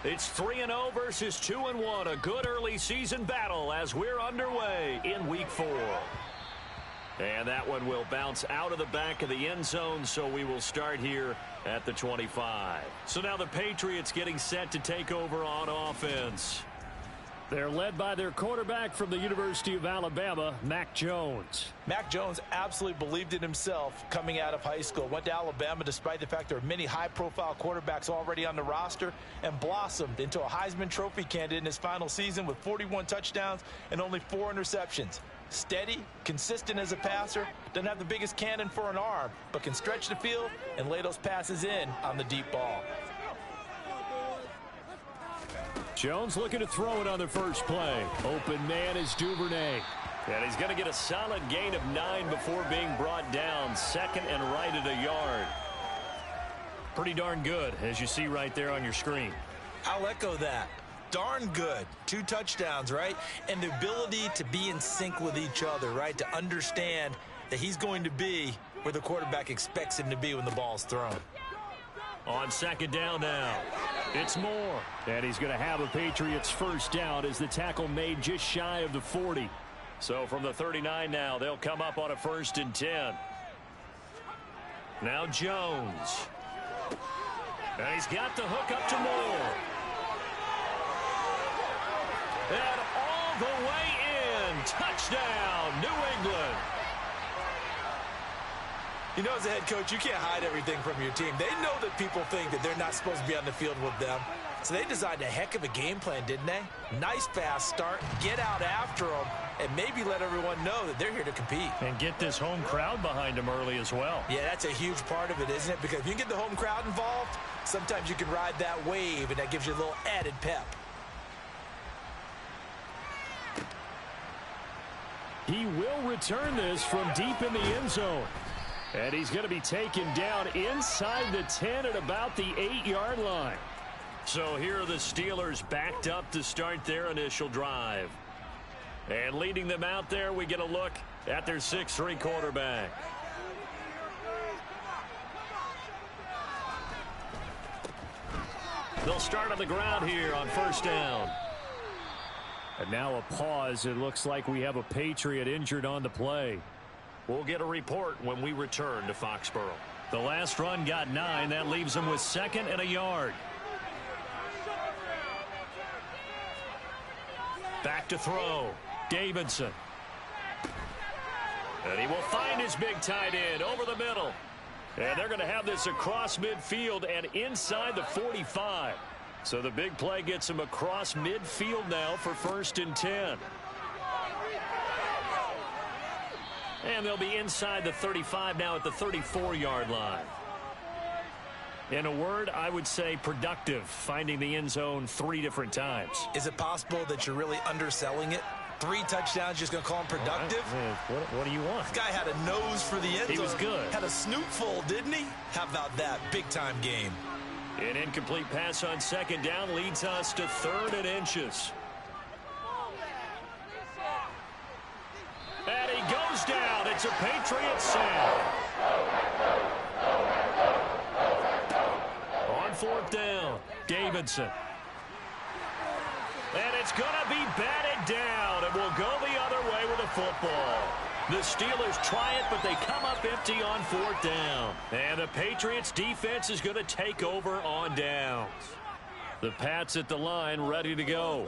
It's 3-0 versus 2-1. A good early season battle as we're underway in Week 4. And that one will bounce out of the back of the end zone, so we will start here at the 25. So now the Patriots getting set to take over on offense. They're led by their quarterback from the University of Alabama, Mac Jones. Mac Jones absolutely believed in himself coming out of high school. Went to Alabama despite the fact there are many high-profile quarterbacks already on the roster and blossomed into a Heisman Trophy candidate in his final season with 41 touchdowns and only 4 interceptions. Steady, consistent as a passer, doesn't have the biggest cannon for an arm, but can stretch the field and lay those passes in on the deep ball. Jones looking to throw it on the first play. Open man is Duvernay. And he's going to get a solid gain of 9 before being brought down. Second and right at a yard. Pretty darn good, as you see right there on your screen. I'll echo that. Darn good. 2 touchdowns, right? And the ability to be in sync with each other, right? To understand that he's going to be where the quarterback expects him to be when the ball's thrown. On second down now, it's Moore. And he's going to have a Patriots first down as the tackle made just shy of the 40. So from the 39 now, they'll come up on a 1st and 10. Now Jones. And he's got the hook up to Moore. And all the way in. Touchdown, New England. You know, as a head coach, you can't hide everything from your team. They know that people think that they're not supposed to be on the field with them. So they designed a heck of a game plan, didn't they? Nice fast start, get out after them, and maybe let everyone know that they're here to compete. And get this home crowd behind them early as well. Yeah, that's a huge part of it, isn't it? Because if you get the home crowd involved, sometimes you can ride that wave, and that gives you a little added pep. He will return this from deep in the end zone. And he's going to be taken down inside the 10 at about the 8-yard line. So here are the Steelers backed up to start their initial drive. And leading them out there, we get a look at their 6'3" quarterback. They'll start on the ground here on first down. And now a pause. It looks like we have a Patriot injured on the play. We'll get a report when we return to Foxborough. The last run got 9. That leaves them with 2nd and a yard. Back to throw. Davidson. And he will find his big tight end over the middle. And they're going to have this across midfield and inside the 45. So the big play gets him across midfield now for 1st and 10. And they'll be inside the 35 now at the 34-yard line. In a word, I would say productive, finding the end zone 3 different times. Is it possible that you're really underselling it? 3 touchdowns, just going to call him productive? What do you want? This guy had a nose for the end zone. He was good. Had a snootful, didn't he? How about that? Big-time game. An incomplete pass on 2nd down leads us to 3rd and inches. And he goes down. It's a Patriot sack. On 4th down, Davidson. And it's going to be batted down, and we'll go the other way with the football. The Steelers try it, but they come up empty on 4th down. And the Patriots defense is going to take over on downs. The Pats at the line ready to go.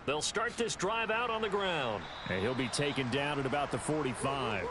They'll start this drive out on the ground. And he'll be taken down at about the 45.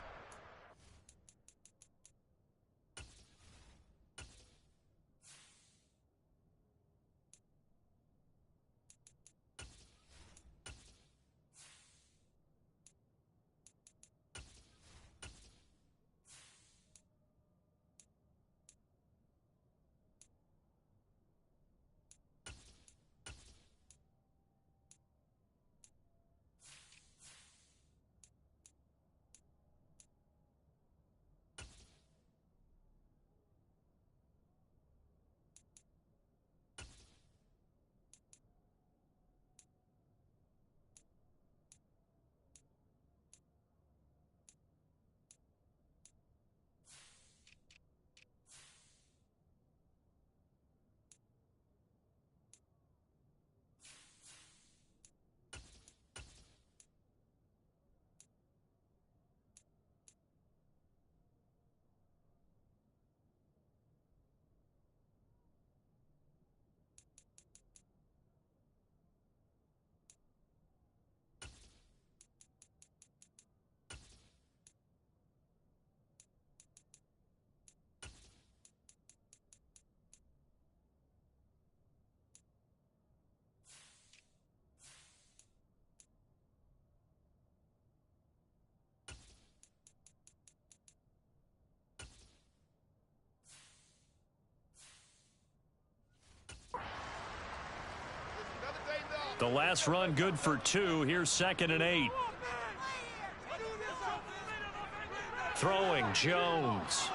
The last run good for 2. Here's 2nd and 8. Throwing Jones.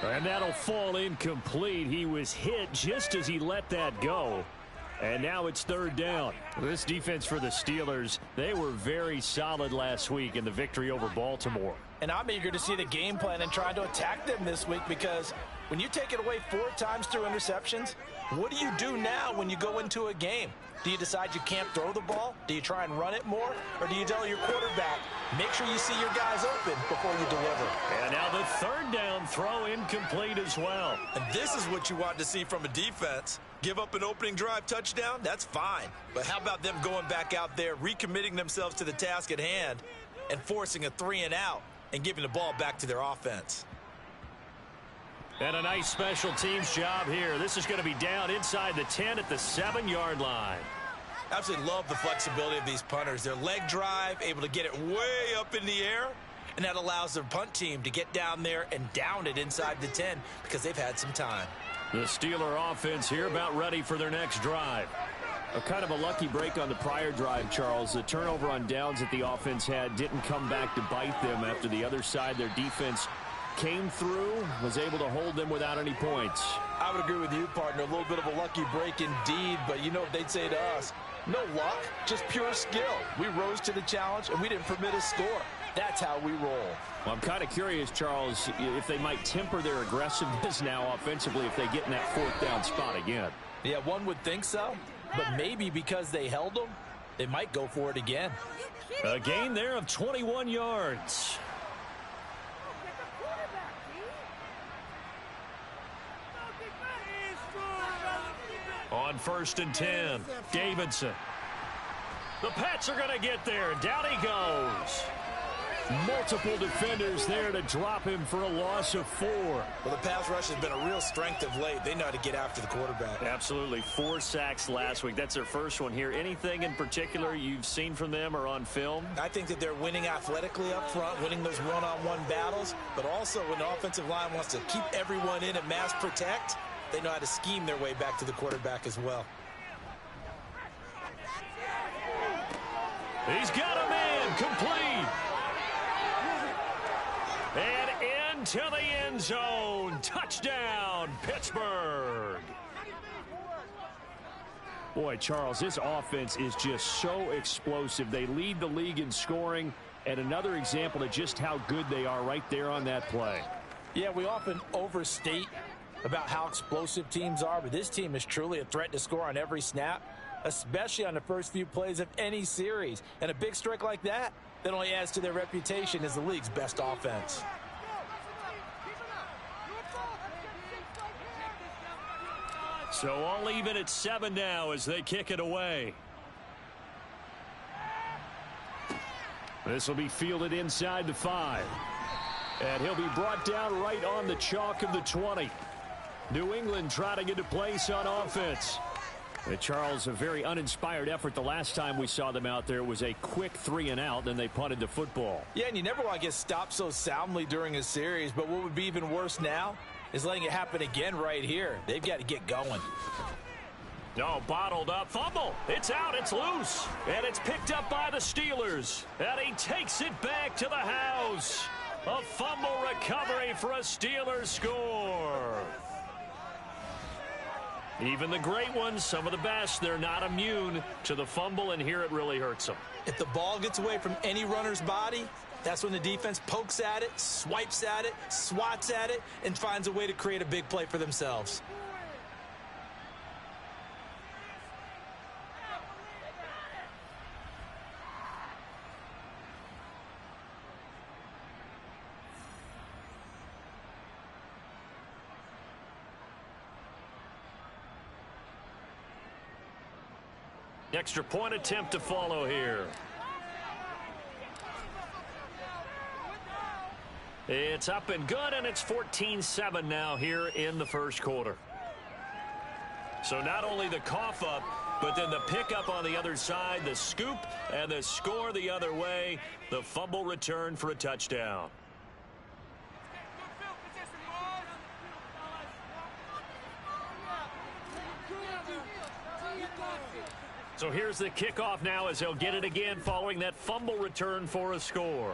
And that'll fall incomplete. He was hit just as he let that go. And now it's 3rd down. This defense for the Steelers, they were very solid last week in the victory over Baltimore. And I'm eager to see the game plan and try to attack them this week, because when you take it away 4 times through interceptions, what do you do now when you go into a game? Do you decide you can't throw the ball? Do you try and run it more? Or do you tell your quarterback, make sure you see your guys open before you deliver? And now the 3rd down throw incomplete as well. And this is what you want to see from a defense. Give up an opening drive touchdown, that's fine. But how about them going back out there, recommitting themselves to the task at hand, and forcing a 3-and-out and giving the ball back to their offense? And a nice special teams job here. This is going to be down inside the 10 at the 7-yard line. Absolutely love the flexibility of these punters. Their leg drive, able to get it way up in the air, and that allows their punt team to get down there and down it inside the 10 because they've had some time. The Steeler offense here about ready for their next drive. A kind of a lucky break on the prior drive, Charles. The turnover on downs that the offense had didn't come back to bite them after the other side. Their defense came through, was able to hold them without any points. I would agree with you, partner. A little bit of a lucky break indeed, but you know what they'd say to us? No luck, just pure skill. We rose to the challenge, and we didn't permit a score. That's how we roll. Well, I'm kind of curious, Charles, if they might temper their aggressiveness now offensively if they get in that 4th down spot again. Yeah, one would think so, but maybe because they held them, they might go for it again. A gain there of 21 yards. On 1st and 10, Davidson. The Pats are going to get there. Down he goes. Multiple defenders there to drop him for a loss of 4. Well, the pass rush has been a real strength of late. They know how to get after the quarterback. Absolutely. 4 sacks last week. That's their first one here. Anything in particular you've seen from them or on film? I think that they're winning athletically up front, winning those one-on-one battles, but also when the offensive line wants to keep everyone in and mass protect, they know how to scheme their way back to the quarterback as well. He's got a man complete. And into the end zone. Touchdown, Pittsburgh. Boy, Charles, this offense is just so explosive. They lead the league in scoring, and another example of just how good they are right there on that play. Yeah, we often overstate about how explosive teams are, but this team is truly a threat to score on every snap, especially on the first few plays of any series. And a big strike like that only adds to their reputation as the league's best offense. So all even at 7 now as they kick it away. This will be fielded inside the 5. And he'll be brought down right on the chalk of the 20. New England trying to get a place on offense. Charles, a very uninspired effort the last time we saw them out there. It was a quick 3-and-out, then they punted the football. Yeah, and you never want to get stopped so soundly during a series, but what would be even worse now is letting it happen again right here. They've got to get going. No, bottled up. Fumble. It's out. It's loose. And it's picked up by the Steelers. And he takes it back to the house. A fumble recovery for a Steelers score. Even the great ones, some of the best, they're not immune to the fumble, and here it really hurts them. If the ball gets away from any runner's body, that's when the defense pokes at it, swipes at it, swats at it, and finds a way to create a big play for themselves. Extra point attempt to follow here. It's up and good, and it's 14-7 now here in the first quarter. So not only the cough up, but then the pickup on the other side, the scoop, and the score the other way. The fumble return for a touchdown. So here's the kickoff now as they'll get it again following that fumble return for a score.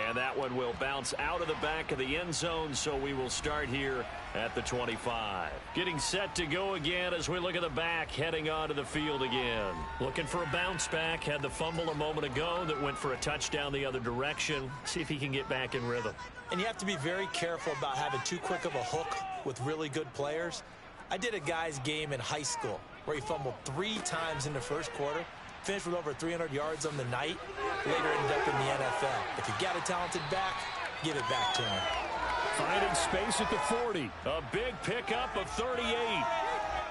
And that one will bounce out of the back of the end zone, so we will start here at the 25. Getting set to go again as we look at the back, heading onto the field again. Looking for a bounce back. Had the fumble a moment ago that went for a touchdown the other direction. See if he can get back in rhythm. And you have to be very careful about having too quick of a hook with really good players. I did a guy's game in high school where he fumbled 3 times in the first quarter. Finished with over 300 yards on the night. Later ended up in the NFL. If you got a talented back, give it back to him. Finding space at the 40. A big pickup of 38.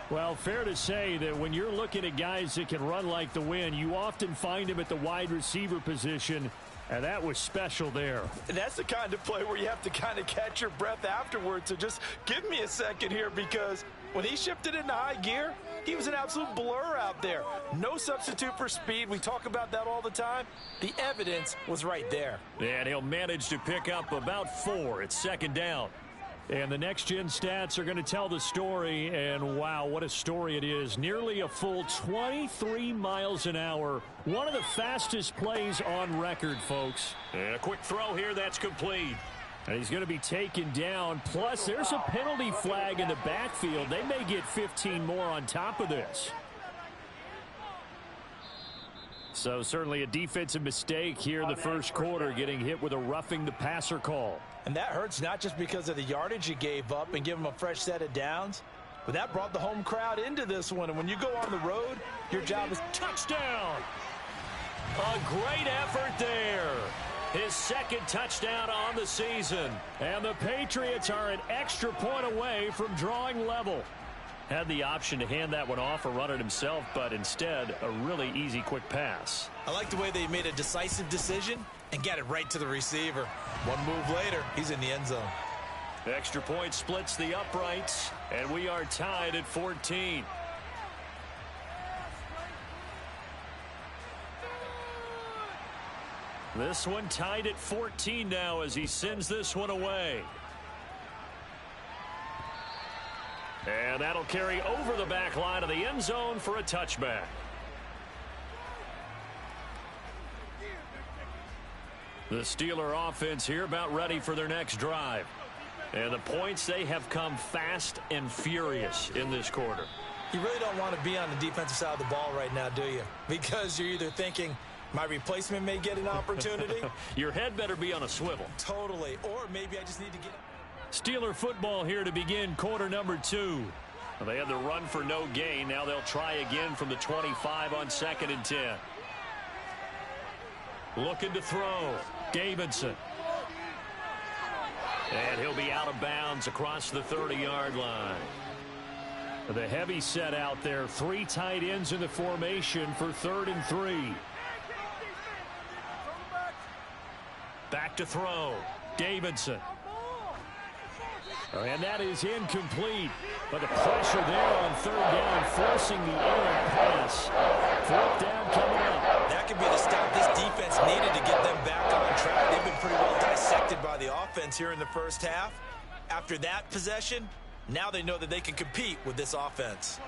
Well, fair to say that when you're looking at guys that can run like the wind, you often find him at the wide receiver position, and that was special there. And that's the kind of play where you have to kind of catch your breath afterwards. So just give me a second here, because when he shifted into high gear, he was an absolute blur out there. No substitute for speed. We talk about that all the time. The evidence was right there. And he'll manage to pick up about 4. It's second down. And the next-gen stats are going to tell the story, and wow, what a story it is. Nearly a full 23 miles an hour. One of the fastest plays on record, folks. And a quick throw here, that's complete. And he's going to be taken down. Plus, there's a penalty flag in the backfield. They may get 15 more on top of this. So certainly a defensive mistake here in the first quarter, getting hit with a roughing the passer call. And that hurts not just because of the yardage you gave up and give them a fresh set of downs, but that brought the home crowd into this one. And when you go on the road, your job is touchdown. A great effort there. His second touchdown on the season. And the Patriots are an extra point away from drawing level. Had the option to hand that one off or run it himself, but instead a really easy quick pass. I like the way they made a decisive decision and got it right to the receiver. One move later, he's in the end zone. Extra point splits the uprights, and we are tied at 14. This one tied at 14 now as he sends this one away. And that'll carry over the back line of the end zone for a touchback. The Steeler offense here about ready for their next drive. And the points, they have come fast and furious in this quarter. You really don't want to be on the defensive side of the ball right now, do you? Because you're either thinking, my replacement may get an opportunity. Your head better be on a swivel. Totally. Or maybe I just need to get... Steeler football here to begin quarter number 2. Well, they had the run for no gain. Now they'll try again from the 25 on 2nd and 10. Looking to throw. Davidson. And he'll be out of bounds across the 30-yard line. The heavy set out there. 3 tight ends in the formation for 3rd and 3. Back to throw. Davidson. And that is incomplete. But the pressure there on 3rd down, forcing the errant pass. 4th down coming up. That could be the stop this defense needed to get them back on track. They've been pretty well dissected by the offense here in the first half. After that possession, now they know that they can compete with this offense.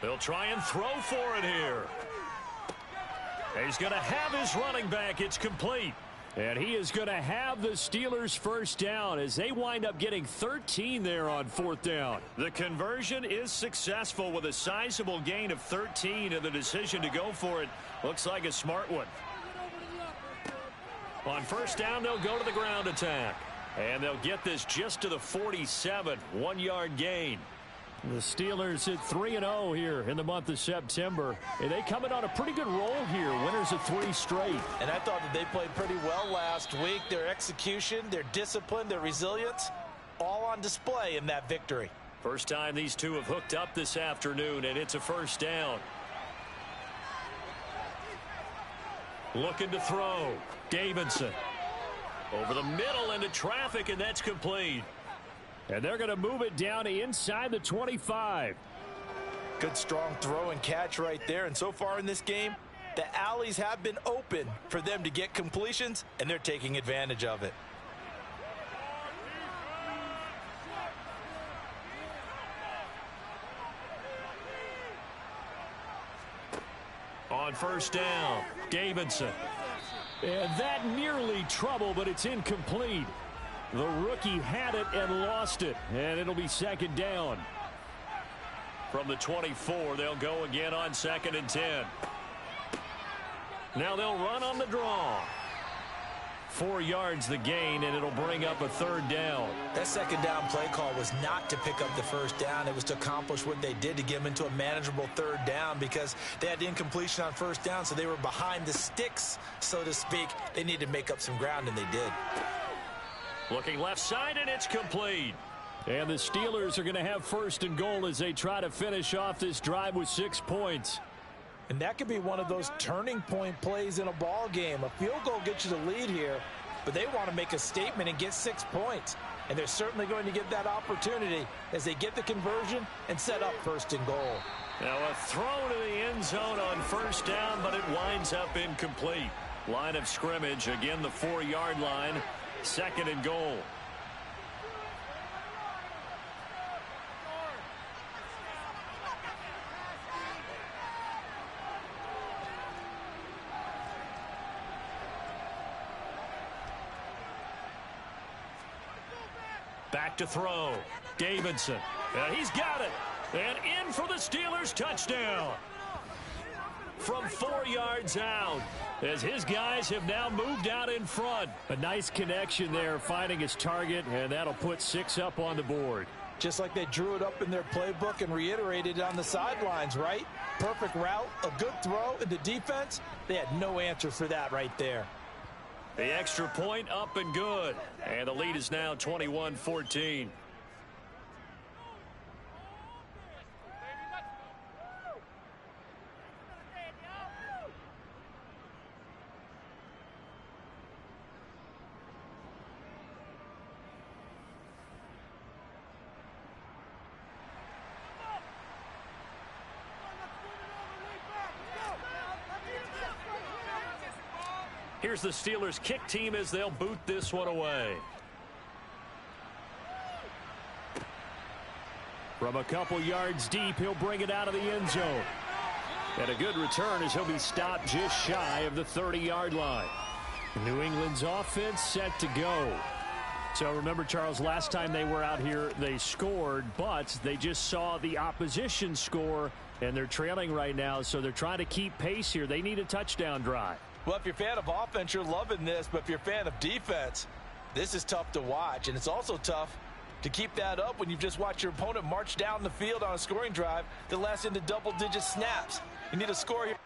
They'll try and throw for it here. He's going to have his running back. It's complete. And he is going to have the Steelers' first down as they wind up getting 13 there on 4th down. The conversion is successful with a sizable gain of 13, and the decision to go for it looks like a smart one. On 1st down, they'll go to the ground attack. And they'll get this just to the 47, 1-yard gain. The Steelers at 3-0 here in the month of September. And they coming on a pretty good roll here. Winners of 3 straight. And I thought that they played pretty well last week. Their execution, their discipline, their resilience, all on display in that victory. First time these two have hooked up this afternoon, and it's a 1st down. Looking to throw. Davidson. Over the middle into traffic, and that's complete. And they're going to move it down inside the 25. Good strong throw and catch right there. And so far in this game, the alleys have been open for them to get completions, and they're taking advantage of it. On first down, Davidson. And that nearly trouble, but it's incomplete. The rookie had it and lost it, and it'll be second down. From the 24, they'll go again on 2nd and 10. Now they'll run on the draw. 4 yards the gain, and it'll bring up a 3rd down. That second down play call was not to pick up the first down. It was to accomplish what they did, to get them into a manageable 3rd down, because they had incompletion on first down, so they were behind the sticks, so to speak. They needed to make up some ground, and they did. Looking left side, and it's complete. And the Steelers are going to have 1st and goal as they try to finish off this drive with 6 points. And that could be one of those turning point plays in a ball game. A field goal gets you the lead here, but they want to make a statement and get 6 points. And they're certainly going to get that opportunity as they get the conversion and set up 1st and goal. Now a throw to the end zone on first down, but it winds up incomplete. Line of scrimmage, again the 4-yard line, 2nd and goal. Back to throw. Davidson. He's got it. And in for the Steelers touchdown. From 4 yards out, as his guys have now moved out in front. A nice connection there, finding his target, and that'll put 6 up on the board. Just like they drew it up in their playbook and reiterated it on the sidelines, right? Perfect route, a good throw, and the defense, they had no answer for that right there. The extra point up and good. And the lead is now 21-14. Here's the Steelers kick team as they'll boot this one away. From a couple yards deep, he'll bring it out of the end zone. And a good return as he'll be stopped just shy of the 30-yard line. New England's offense set to go. So remember, Charles, last time they were out here, they scored, but they just saw the opposition score, and they're trailing right now, so they're trying to keep pace here. They need a touchdown drive. Well, if you're a fan of offense, you're loving this, but if you're a fan of defense, this is tough to watch, and it's also tough to keep that up when you've just watched your opponent march down the field on a scoring drive that lasts into double-digit snaps. You need a score here.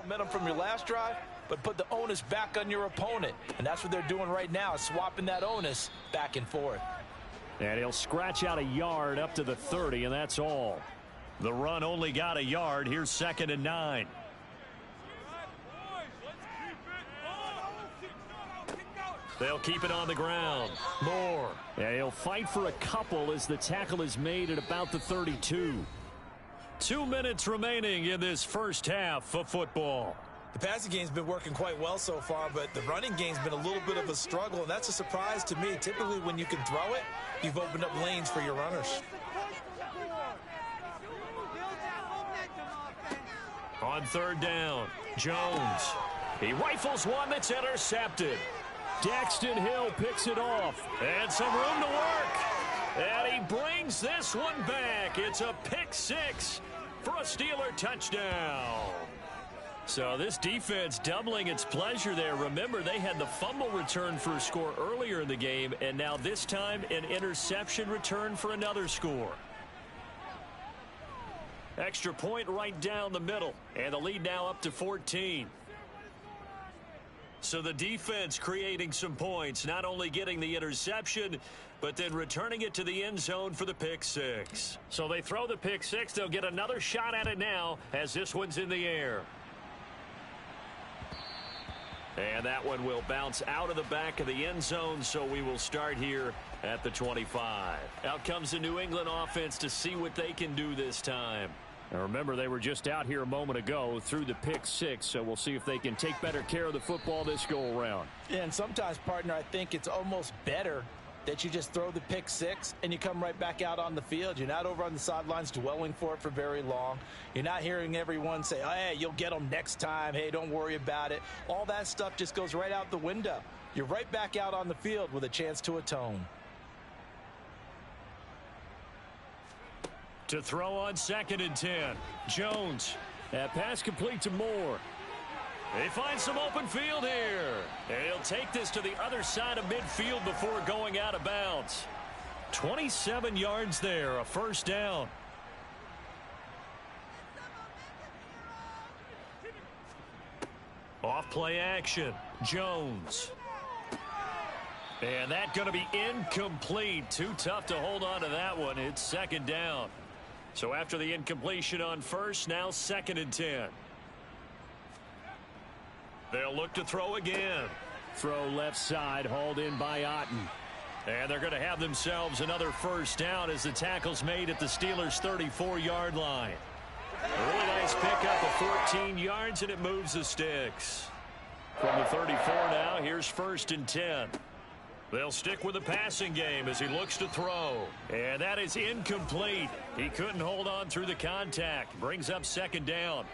momentum from your last drive, but put the onus back on your opponent. And that's what they're doing right now, swapping that onus back and forth. And he'll scratch out a yard up to the 30, and that's all. The run only got a yard. Here's 2nd and 9. They'll keep it on the ground. Moore. Yeah, he'll fight for a couple as the tackle is made at about the 32. 2 minutes remaining in this first half of football. The passing game's been working quite well so far, but the running game's been a little bit of a struggle, and that's a surprise to me. Typically, when you can throw it, you've opened up lanes for your runners. On 3rd down, Jones. He rifles one that's intercepted. Daxton Hill picks it off. And some room to work. And he brings this one back. It's a pick 6 for a Steeler touchdown. So this defense doubling its pleasure there. Remember, they had the fumble return for a score earlier in the game, and now this time an interception return for another score. Extra point right down the middle, and the lead now up to 14. So the defense creating some points, not only getting the interception, but then returning it to the end zone for the pick 6. So they throw the pick 6. They'll get another shot at it now as this one's in the air. And that one will bounce out of the back of the end zone, so we will start here at the 25. Out comes the New England offense to see what they can do this time. Now remember, they were just out here a moment ago through the pick 6, so we'll see if they can take better care of the football this go-around. Yeah, and sometimes, partner, I think it's almost better that you just throw the pick 6 and you come right back out on the field. You're not over on the sidelines dwelling for it for very long. You're not hearing everyone say, oh, hey, you'll get them next time. Hey, don't worry about it. All that stuff just goes right out the window. You're right back out on the field with a chance to atone. To throw on 2nd and 10. Jones. That pass complete to Moore. They find some open field here. And he'll take this to the other side of midfield before going out of bounds. 27 yards there, a first down. Off play action. Jones. And that's going to be incomplete. Too tough to hold on to that one. It's 2nd down. So after the incompletion on first, now 2nd and 10. They'll look to throw again. Throw left side, hauled in by Otten. And they're going to have themselves another first down as the tackle's made at the Steelers' 34-yard line. A really nice pickup of 14 yards, and it moves the sticks. From the 34 now, here's 1st and 10. They'll stick with the passing game as he looks to throw. And that is incomplete. He couldn't hold on through the contact. Brings up 2nd down.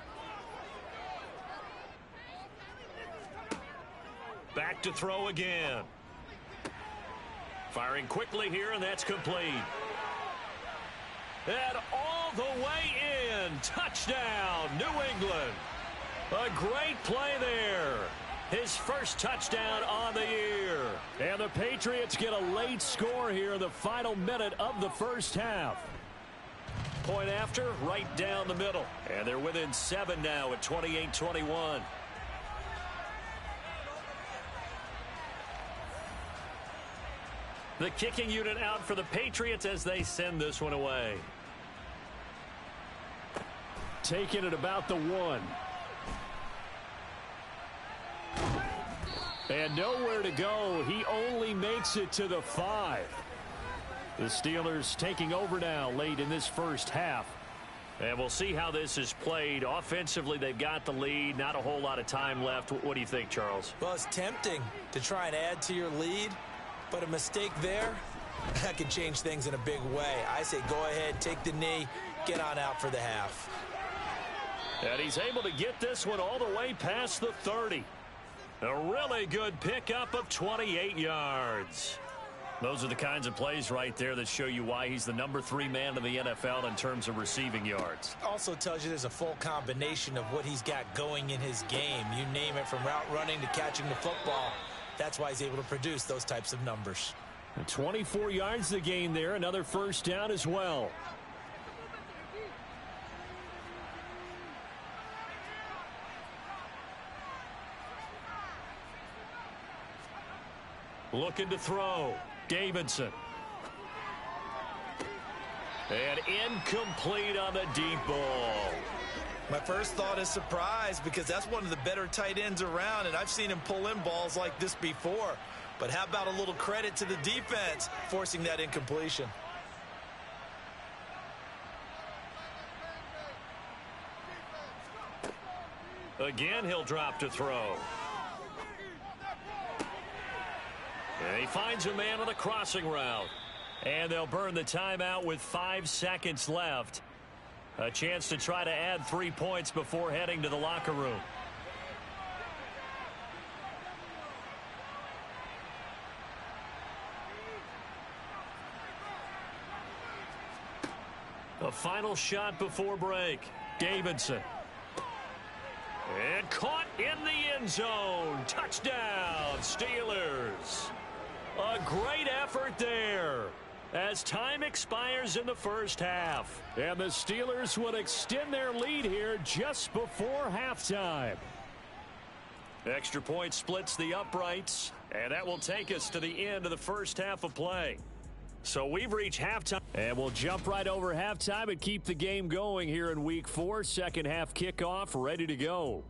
Back to throw again. Firing quickly here, and that's complete. And all the way in. Touchdown, New England. A great play there. His first touchdown on the year. And the Patriots get a late score here in the final minute of the first half. Point after, right down the middle. And they're within 7 now at 28-21. The kicking unit out for the Patriots as they send this one away. Taking it about the 1. And nowhere to go. He only makes it to the 5. The Steelers taking over now late in this first half. And we'll see how this is played. Offensively, they've got the lead. Not a whole lot of time left. What do you think, Charles? Well, it's tempting to try and add to your lead, but a mistake there, that can change things in a big way. I say go ahead, take the knee, get on out for the half. And he's able to get this one all the way past the 30. A really good pickup of 28 yards. Those are the kinds of plays right there that show you why he's the number 3 man in the NFL in terms of receiving yards. Also tells you there's a full combination of what he's got going in his game. You name it, from route running to catching the football. That's why he's able to produce those types of numbers. And 24 yards to gain there. Another first down as well. Looking to throw. Davidson. And incomplete on the deep ball. My first thought is surprise because that's one of the better tight ends around, and I've seen him pull in balls like this before. But how about a little credit to the defense forcing that incompletion? Again, he'll drop to throw. And he finds a man on the crossing route. And they'll burn the timeout with 5 seconds left. A chance to try to add 3 points before heading to the locker room. A final shot before break. Davidson. And caught in the end zone. Touchdown, Steelers. A great effort there as time expires in the first half. And the Steelers would extend their lead here just before halftime. Extra point splits the uprights, and that will take us to the end of the first half of play. So we've reached halftime. And we'll jump right over halftime and keep the game going here in Week 4. Second half kickoff ready to go.